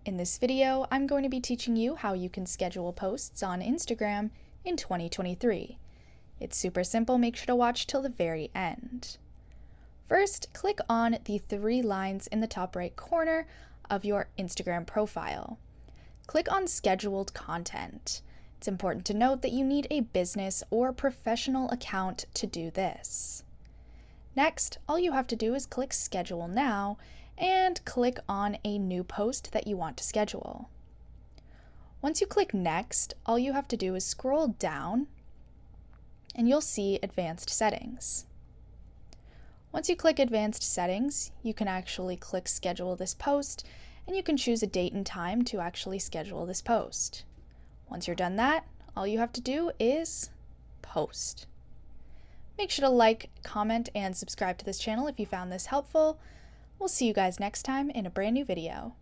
In this video, I'm going to be teaching you how you can schedule posts on Instagram in 2023. It's super simple, make sure to watch till the very end. First, click on the 3 lines in the top right corner of your Instagram profile. Click on Scheduled Content. It's important to note that you need a business or professional account to do this. Next, all you have to do is click Schedule Now and click on a new post that you want to schedule. Once you click Next, all you have to do is scroll down and you'll see Advanced Settings. Once you click Advanced Settings, you can actually click Schedule this post and you can choose a date and time to actually schedule this post. Once you're done that, all you have to do is post. Make sure to like, comment, and subscribe to this channel if you found this helpful. We'll see you guys next time in a brand new video.